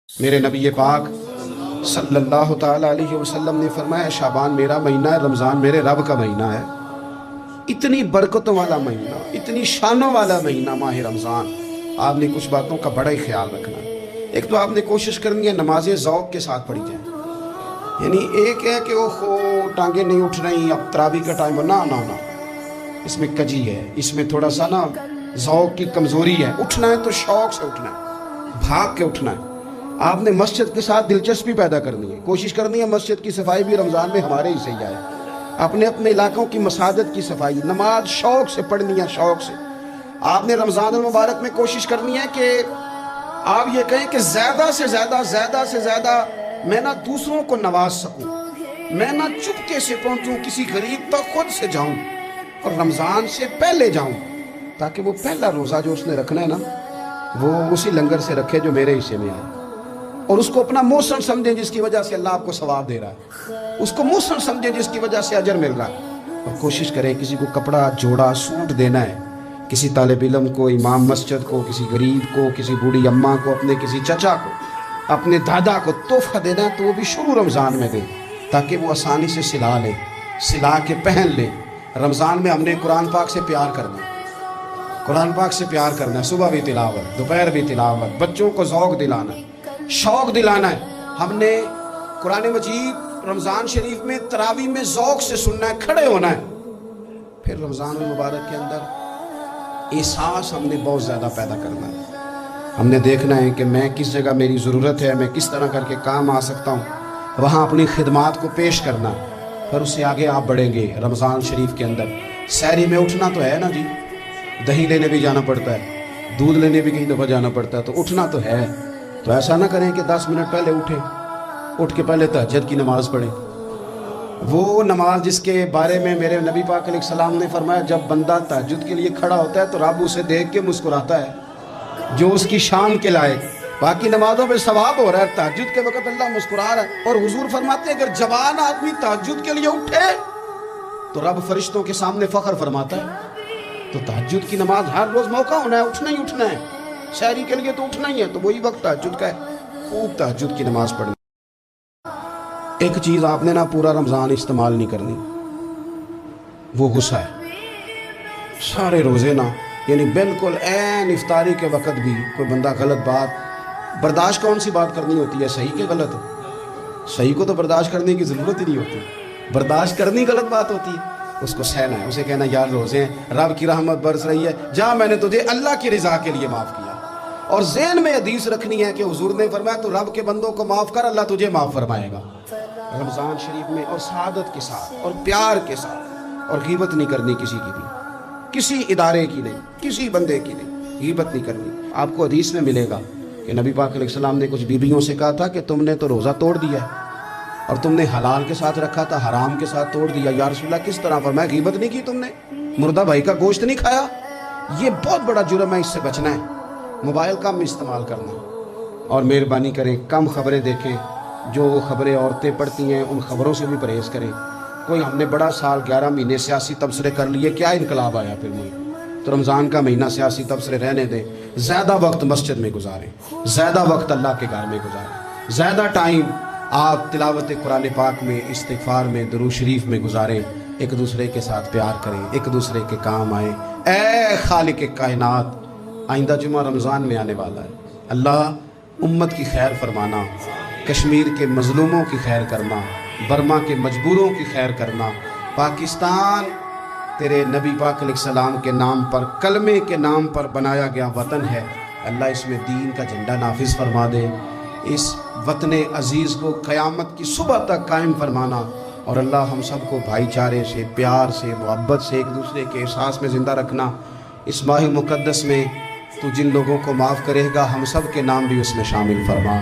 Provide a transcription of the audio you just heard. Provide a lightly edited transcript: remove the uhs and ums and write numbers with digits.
میرے نبی پاک صلی اللہ تعالیٰ علیہ وسلم نے فرمایا شعبان میرا مہینہ ہے، رمضان میرے رب کا مہینہ ہے۔ اتنی برکتوں والا مہینہ، اتنی شانوں والا مہینہ ماہ رمضان۔ آپ نے کچھ باتوں کا بڑا ہی خیال رکھنا ہے۔ ایک تو آپ نے کوشش کرنی ہے نمازیں ذوق کے ساتھ پڑھی جائیں، یعنی ایک ہے کہ وہ ٹانگیں نہیں اٹھ رہی، اب تراویح کا ٹائم نہ اس میں کجی ہے، اس میں تھوڑا سا نا ذوق کی کمزوری ہے۔ اٹھنا ہے تو شوق سے اٹھنا ہے، بھاگ کے اٹھنا ہے۔ آپ نے مسجد کے ساتھ دلچسپی پیدا کرنی ہے، کوشش کرنی ہے مسجد کی صفائی بھی رمضان میں ہمارے ہی سے ہی آئے۔ اپنے علاقوں کی مساجد کی صفائی، نماز شوق سے پڑھنی ہے، شوق سے۔ آپ نے رمضان المبارک میں کوشش کرنی ہے کہ آپ یہ کہیں کہ زیادہ سے زیادہ میں نہ دوسروں کو نواز سکوں، میں نہ چپکے سے پہنچوں کسی غریب تک، خود سے جاؤں اور رمضان سے پہلے جاؤں، تاکہ وہ پہلا روزہ جو اس نے رکھنا ہے نا وہ اسی لنگر سے رکھے جو میرے حصے میں آئے، اور اس کو اپنا محسن سمجھیں جس کی وجہ سے اللہ آپ کو ثواب دے رہا ہے، اس کو محسن سمجھیں جس کی وجہ سے اجر مل رہا ہے۔ اور کوشش کریں کسی کو کپڑا جوڑا سوٹ دینا ہے، کسی طالب علم کو، امام مسجد کو، کسی غریب کو، کسی بوڑھی اماں کو، اپنے کسی چچا کو، اپنے دادا کو تحفہ دینا ہے تو وہ بھی شروع رمضان میں دے، تاکہ وہ آسانی سے سلا لے، سلا کے پہن لے۔ رمضان میں ہم نے قرآن پاک سے پیار کرنا ہے، قرآن پاک سے پیار کرنا ہے، صبح بھی تلاوت، دوپہر بھی تلاوت، بچوں کو ذوق دلانا ہے، شوق دلانا ہے۔ ہم نے قرآن مجید رمضان شریف میں تراویح میں ذوق سے سننا ہے، کھڑے ہونا ہے۔ پھر رمضان المبارک کے اندر احساس ہم نے بہت زیادہ پیدا کرنا ہے۔ ہم نے دیکھنا ہے کہ میں کس جگہ میری ضرورت ہے، میں کس طرح کر کے کام آ سکتا ہوں، وہاں اپنی خدمات کو پیش کرنا۔ پھر اس سے آگے آپ بڑھیں گے۔ رمضان شریف کے اندر سحری میں اٹھنا تو ہے نا جی، دہی لینے بھی جانا پڑتا ہے، دودھ لینے بھی کہیں دفعہ جانا پڑتا ہے، تو اٹھنا تو ہے۔ تو ایسا نہ کریں کہ 10 منٹ پہلے اٹھیں، اٹھ کے پہلے تہجد کی نماز پڑھیں، وہ نماز جس کے بارے میں میرے نبی پاک علیہ السلام نے فرمایا جب بندہ تہجد کے لیے کھڑا ہوتا ہے تو رب اسے دیکھ کے مسکراتا ہے، جو اس کی شان کے لائق۔ باقی نمازوں میں ثواب ہو رہا ہے، تہجد کے وقت اللہ مسکرا رہا ہے۔ اور حضور فرماتے ہیں اگر جوان آدمی تہجد کے لیے اٹھے تو رب فرشتوں کے سامنے فخر فرماتا ہے۔ تو تہجد کی نماز ہر روز موقع ہونا ہے، اٹھنا ہی اٹھنا ہے۔ شہری کے لیے تو اٹھنا ہی ہے، تو وہی وقت تہجد کا ہے، خوب تہجد کی نماز پڑھنی۔ ایک چیز آپ نے نا پورا رمضان استعمال نہیں کرنی، وہ غصہ ہے۔ سارے روزے نا، یعنی بالکل عین افطاری کے وقت بھی کوئی بندہ غلط بات، برداشت کون سی بات کرنی ہوتی ہے، صحیح کے غلط؟ صحیح کو تو برداشت کرنے کی ضرورت ہی نہیں ہوتی، برداشت کرنی غلط بات ہوتی ہے۔ اس کو سہنا ہے، اسے کہنا یار روزے ہیں، رب کی رحمت برس رہی ہے، جا میں نے تجھے اللہ کی رضا کے لیے معاف کیا۔ اور ذہن میں حدیث رکھنی ہے کہ حضور نے فرمایا تو رب کے بندوں کو معاف کر، اللہ تجھے معاف فرمائے گا۔ رمضان شریف میں اور سعادت کے ساتھ اور پیار کے ساتھ، اور غیبت نہیں کرنی کسی کی بھی، کسی ادارے کی نہیں، کسی بندے کی نہیں، غیبت نہیں کرنی۔ آپ کو حدیث میں ملے گا کہ نبی پاک علیہ السلام نے کچھ بیویوں سے کہا تھا کہ تم نے تو روزہ توڑ دیا ہے اور تم نے حلال کے ساتھ رکھا تھا، حرام کے ساتھ توڑ دیا۔ یا رسول اللہ کس طرح؟ فرمایا غیبت نہیں کی تم نے، مردہ بھائی کا گوشت نہیں کھایا، یہ بہت بڑا جرم ہے، اس سے بچنا ہے۔ موبائل کم استعمال کرنا، اور مہربانی کریں کم خبریں دیکھیں، جو خبریں عورتیں پڑھتی ہیں ان خبروں سے بھی پرہیز کریں۔ کوئی ہم نے بڑا سال 11 مہینے سیاسی تبصرے کر لیے، کیا انقلاب آیا پھر ملک؟ تو رمضان کا مہینہ سیاسی تبصرے رہنے دیں، زیادہ وقت مسجد میں گزاریں، زیادہ وقت اللہ کے گھر میں گزاریں، زیادہ ٹائم آپ تلاوت قرآن پاک میں، استغفار میں، درود شریف میں گزاریں۔ ایک دوسرے کے ساتھ پیار کریں، ایک دوسرے کے کام آئیں۔ اے خالق کائنات، آئندہ جمعہ رمضان میں آنے والا ہے، اللہ امت کی خیر فرمانا، کشمیر کے مظلوموں کی خیر کرنا، برما کے مجبوروں کی خیر کرنا۔ پاکستان تیرے نبی پاک علیہ السلام کے نام پر، کلمے کے نام پر بنایا گیا وطن ہے، اللہ اس میں دین کا جھنڈا نافذ فرما دے، اس وطن عزیز کو قیامت کی صبح تک قائم فرمانا، اور اللہ ہم سب کو بھائی چارے سے، پیار سے، محبت سے، ایک دوسرے کے احساس میں زندہ رکھنا۔ اس ماہ مقدس میں تو جن لوگوں کو معاف کرے گا ہم سب کے نام بھی اس میں شامل فرما۔